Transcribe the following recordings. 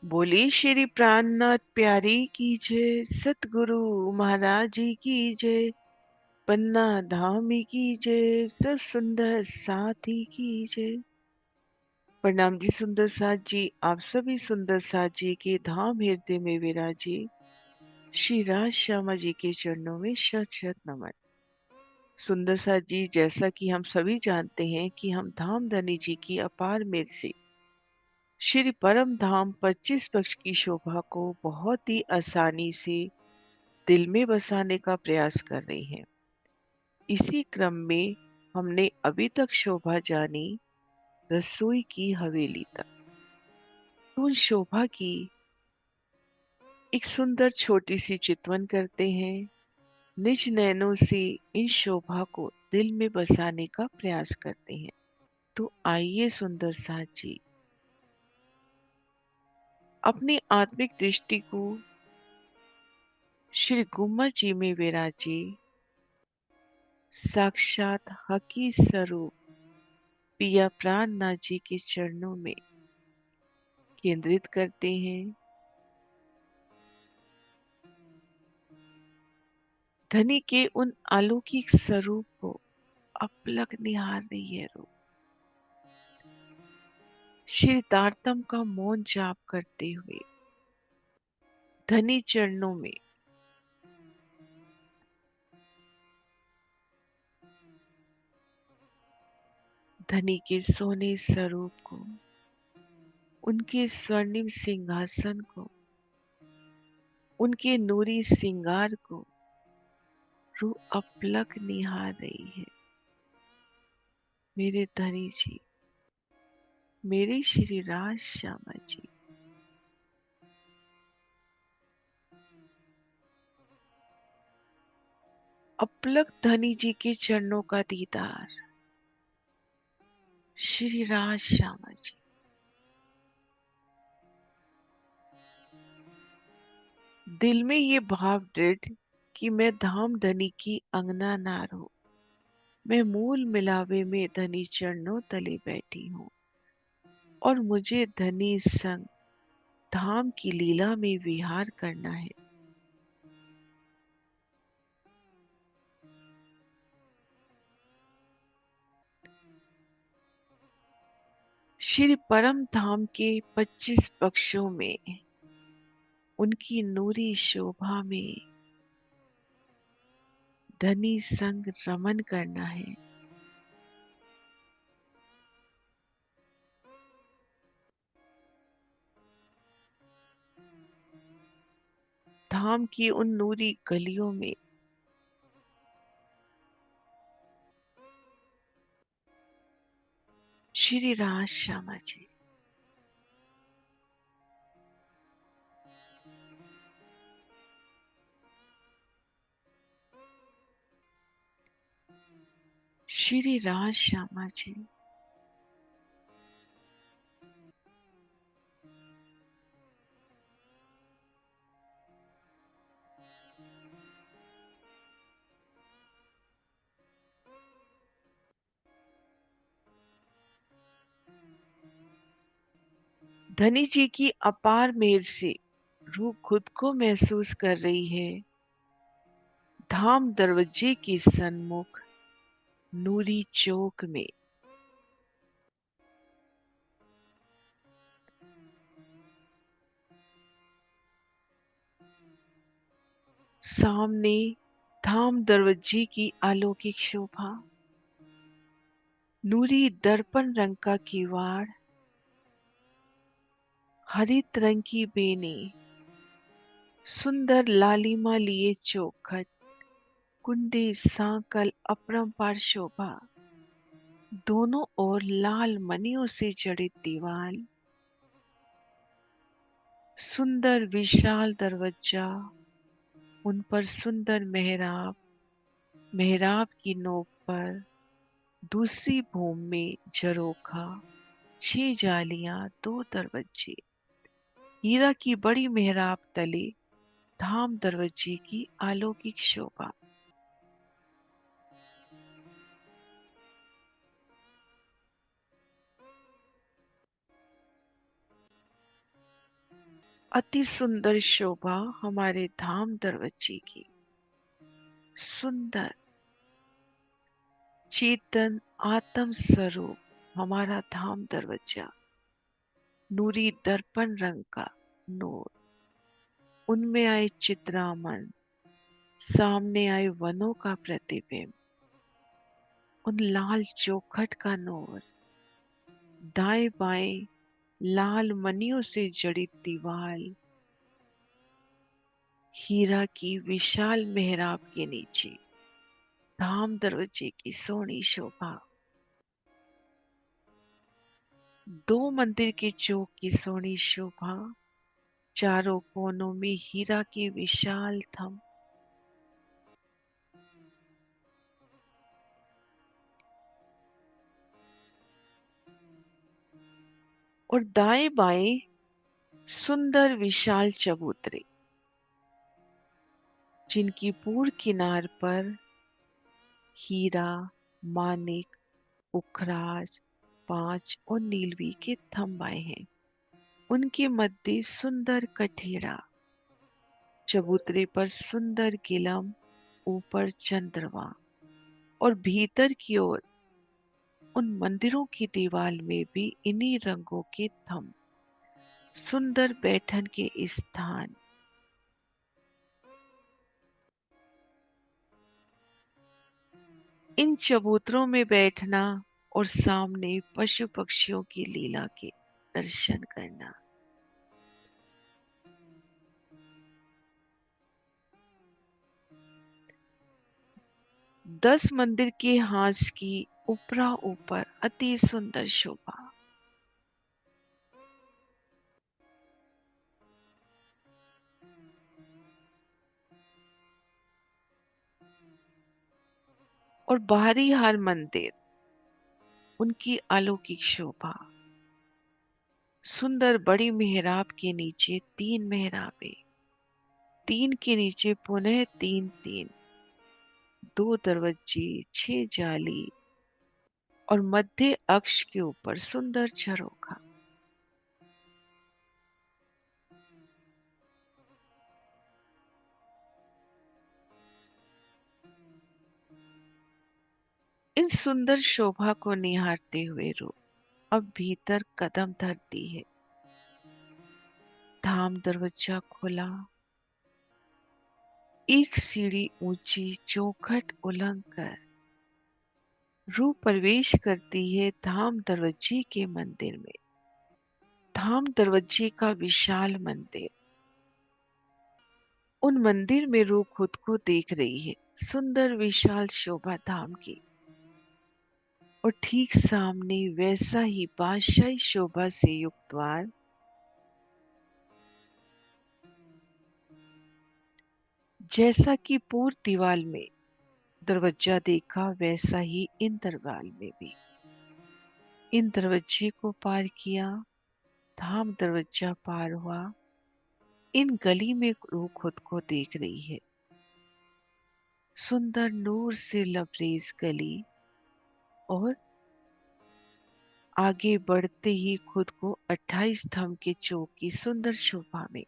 बोले श्री प्राणनाथ प्यारी की जय, सतगुरु महाराज जी की जय, पन्ना धाम की जय, सब सुंदर साथी की जय। प्रणाम जी सुंदर साथ जी, आप सभी सुंदर साथ जी के धाम हृदय में विराजे श्री राज श्यामा जी के चरणों में शत शत नमन। सुंदर साथ जी, जैसा कि हम सभी जानते हैं कि हम धाम धनी जी की अपार मेल से श्री परम धाम 25 पक्ष की शोभा को बहुत ही आसानी से दिल में बसाने का प्रयास कर रहे हैं। इसी क्रम में हमने अभी तक शोभा जानी रसोई की हवेली तक। तो उन शोभा की एक सुंदर छोटी सी चितवन करते हैं, निज नैनों से इन शोभा को दिल में बसाने का प्रयास करते हैं। तो आइए सुंदर साथ जी, अपनी आत्मिक दृष्टि को श्री गुम्मत जी में विराजे साक्षात हकी स्वरूप पिया प्राणनाथ जी के चरणों में केंद्रित करते हैं। धनी के उन अलौकिक स्वरूप को अपलक निहार रही है रूप। श्री तारतम का मौन जाप करते हुए धनी चरणों में धनी के सोने स्वरूप को, उनके स्वर्णिम सिंहासन को, उनके नूरी श्रृंगार को रूह अपलक निहार रही है। मेरे धनी जी, मेरे श्री राज श्यामा जी, अपलक धनी जी के चरणों का दीदार। श्री राज श्यामा जी, दिल में ये भाव दृढ़ कि मैं धाम धनी की अंगना नार हूँ, मैं मूल मिलावे में धनी चरणों तले बैठी हूँ और मुझे धनी संग धाम की लीला में विहार करना है। श्री परम धाम के 25 पक्षों में उनकी नूरी शोभा में धनी संग रमन करना है। धाम की उन नूरी गलियों में श्री राज श्यामा जी, श्री राज श्यामा जी, धनी जी की अपार मेहर से रूह खुद को महसूस कर रही है धाम दरवाजे के सन्मुख नूरी चौक में। सामने धाम दरवाजे की अलौकिक शोभा, नूरी दर्पण रंग का किवाड़, हरित रंग की बेनी, सुंदर लालिमा लिए चौखट, कुंडे सांकल अपरंपार शोभा, दोनों ओर लाल मणियों से जड़ित दीवार, सुंदर विशाल दरवाजा, उन पर सुंदर मेहराब, मेहराब की नोक पर दूसरी भूमि में झरोखा, 6 जालियां, 2 दरवाजे, हीरा की बड़ी मेहराब तले धाम दरवाजे की अलौकिक शोभा। अति सुंदर शोभा हमारे धाम दरवज्जे की। सुंदर चेतन आत्म स्वरूप हमारा धाम दरवाजा, नूरी दर्पण रंग का नूर, उनमें आए चित्रामन, सामने आए वनों का प्रतिबिंब, उन लाल चौखट का नूर, दाएं बाएं लाल मणियों से जड़ी दीवार, हीरा की विशाल मेहराब के नीचे धाम दरवाजे की सोनी शोभा, दो मंदिर के चौक की सोनी शोभा, चारों कोनों में हीरा की विशाल थम, और दाएं बाएं सुंदर विशाल चबूतरे, जिनकी पूर्व किनार पर हीरा, मानिक, पुखराज, पांच और नीलवी के थंब आए हैं। उनके मध्य सुंदर कठेरा, चबूतरे पर सुंदर गिलम, ऊपर चंद्रमा, और भीतर की ओर उन मंदिरों की दीवार में भी इन्हीं रंगों के थंब, सुंदर बैठन के स्थान। इन चबूतरों में बैठना और सामने पशु पक्षियों की लीला के दर्शन करना। दस मंदिर के हास की ऊपरा ऊपर अति सुंदर शोभा, और बाहरी हर मंदिर उनकी अलौकिक शोभा। सुंदर बड़ी मेहराब के नीचे तीन मेहराबें, तीन के नीचे पुनः तीन तीन, दो दरवाजे, छह जाली, और मध्य अक्ष के ऊपर सुंदर झरोखा। इन सुंदर शोभा को निहारते हुए रूह अब भीतर कदम धरती है। धाम दरवाजा खुला, एक सीढ़ी ऊंची चौखट उलंघ कर रूह प्रवेश करती है धाम दरवाजे के मंदिर में। धाम दरवाजे का विशाल मंदिर, उन मंदिर में रूह खुद को देख रही है, सुंदर विशाल शोभा धाम की, और ठीक सामने वैसा ही बादशाही शोभा से युक्त द्वार, जैसा कि पूर्व दीवार में दरवाजा देखा वैसा ही इन दरबार में भी। इन दरवाजे को पार किया, धाम दरवाजा पार हुआ, इन गली में रूह खुद को देख रही है, सुंदर नूर से लबरेज गली, और आगे बढ़ते ही खुद को 28 स्तंभ के चौक की सुंदर शोभा में,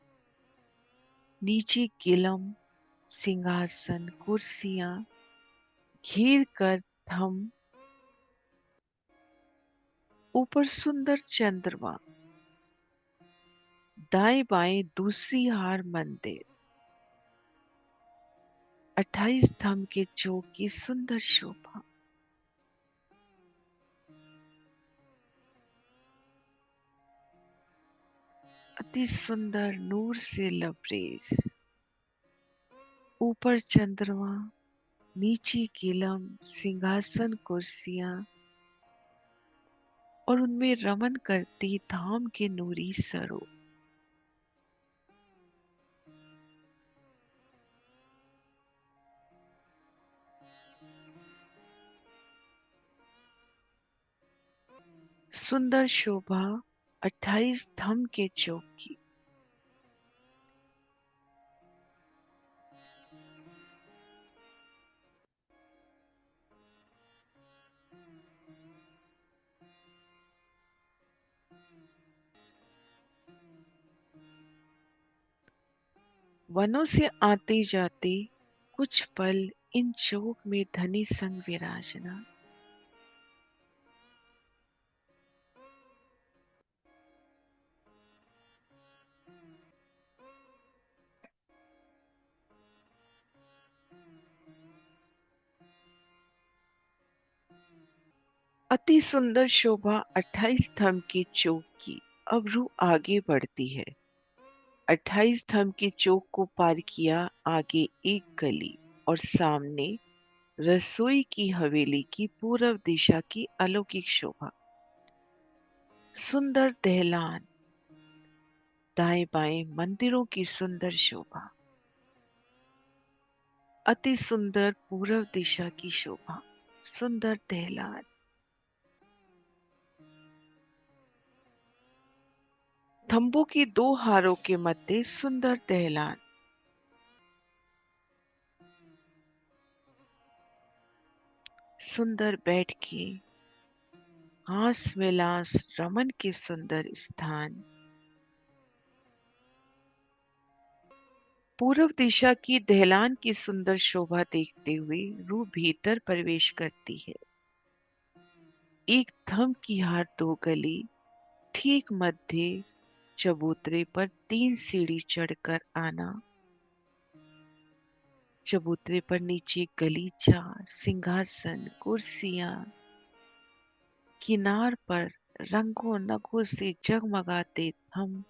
नीचे गिलम, सिंहासन, कुर्सियां घेर कर थम, ऊपर सुंदर चंद्रमा, दाएं बाएं दूसरी हार मंदिर, 28 स्तंभ के चौक की सुंदर शोभा। अति सुंदर नूर से लबरेज, ऊपर चंद्रमा, नीचे गिलम, सिंहासन, कुर्सियां, और उनमें रमन करती धाम के नूरी सरों। सुंदर शोभा 28 स्तंभ के चौक की। वनों से आते जाते कुछ पल इन चौक में धनी संग विराजना। अति सुंदर शोभा 28 स्तंभ के चौक की। अब रूह आगे बढ़ती है। 28 स्तंभ के चौक को पार किया आगे एक गली और सामने रसोई की हवेली की पूर्व दिशा की अलौकिक शोभा। सुंदर दहलान, दाएं बाएं मंदिरों की सुंदर शोभा। अति सुंदर पूर्व दिशा की शोभा। सुंदर दहलान, थंबों की दो हारों के मध्य सुंदर दहलान। सुंदर बैठके, हास विलास रमन के सुंदर स्थान। पूर्व दिशा की दहलान की सुंदर शोभा देखते हुए रूह भीतर प्रवेश करती है। एक थंब की हार दो गली, ठीक मध्य चबूतरे पर 3 सीढ़ी चढ़कर आना। चबूतरे पर नीचे गलीचा, सिंहासन, कुर्सियां, किनार पर रंगों नगों से जगमगाते थंब।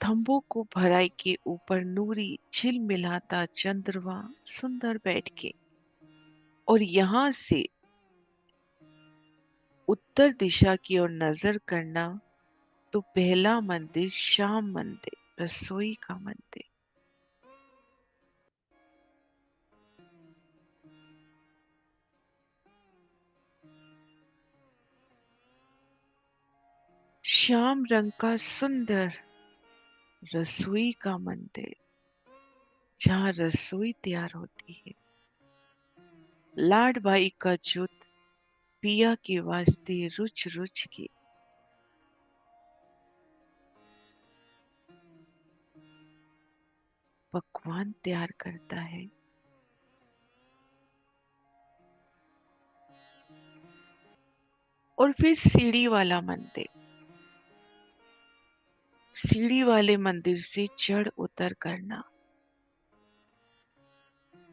थंबों को भराई के ऊपर नूरी झिलमिलाता चंद्रमा सुंदर बैठ के। और यहां से उत्तर दिशा की ओर नजर करना तो पहला मंदिर श्याम मंदिर, रसोई का मंदिर। श्याम रंग का सुंदर रसोई का मंदिर, जहां रसोई तैयार होती है। लाड भाई का जुट पिया के वास्ते रुच रुच के। पकवान तैयार करता है। और फिर सीढ़ी वाला मंदिर। सीढ़ी वाले मंदिर से चढ़ उतर करना,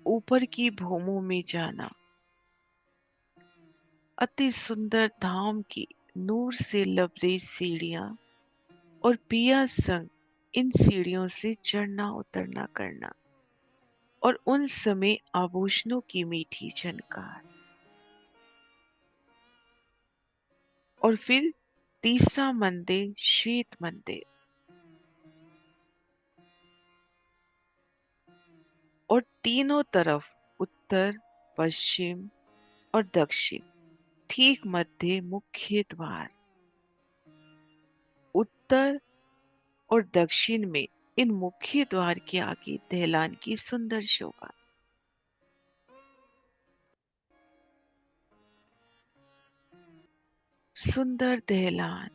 ऊपर की भूमों में जाना। अति सुंदर धाम की नूर से लबरेज सीढ़ियां और पिया संग इन सीढ़ियों से चढ़ना उतरना करना। और उन समय आभूषणों की मीठी झनकार। और फिर तीसरा मंदिर श्वेत मंदिर। और तीनों तरफ उत्तर, पश्चिम और दक्षिण, ठीक मध्य मुख्य द्वार। उत्तर और दक्षिण में इन मुख्य द्वार के आगे दहलान की सुंदर शोभा। सुंदर दहलान।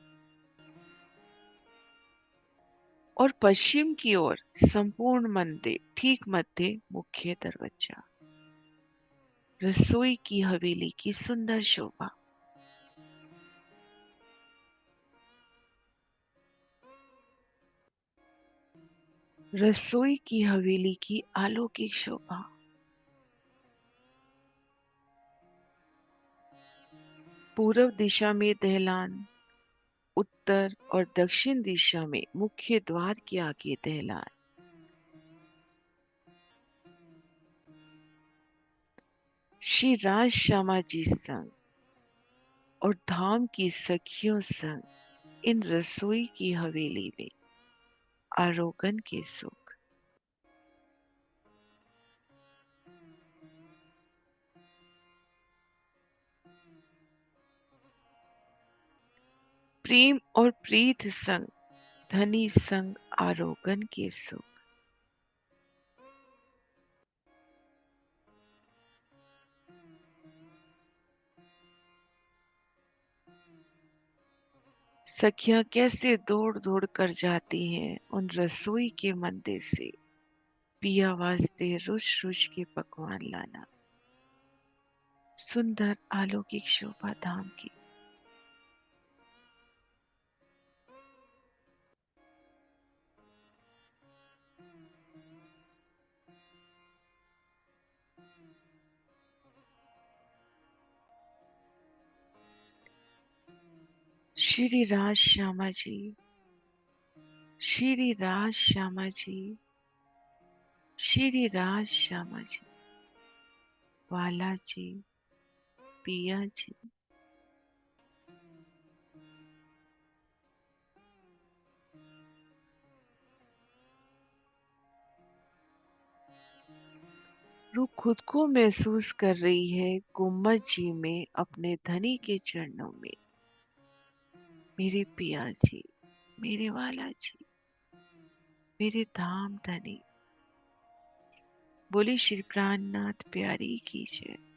और पश्चिम की ओर संपूर्ण मंदिर, ठीक मध्य मुख्य दरवाजा। रसोई की हवेली की सुंदर शोभा। रसोई की हवेली की अलौकिक शोभा। पूर्व दिशा में दहलान, उत्तर और दक्षिण दिशा में मुख्य द्वार के आगे दहलान। श्री राज श्यामा जी संग और धाम की सखियों संग इन रसोई की हवेली में आरोगन के सुख। प्रेम और प्रीत संग धनी संग आरोगन के सुख। सखियां कैसे दौड़ दौड़ कर जाती हैं उन रसोई के मंदिर से, पिया वास्ते रुष रुष के पकवान लाना। सुंदर अलौकिक शोभा धाम की। श्री राज श्यामा जी, श्री राज श्यामा जी, श्री राज श्यामा जी, वाला जी, पिया जी। रू खुद को महसूस कर रही है गुम्बद जी में अपने धनी के चरणों में। मेरे पिया जी, मेरे वाला जी, मेरे धाम धनी। बोली श्री प्राणनाथ प्यारी की जय।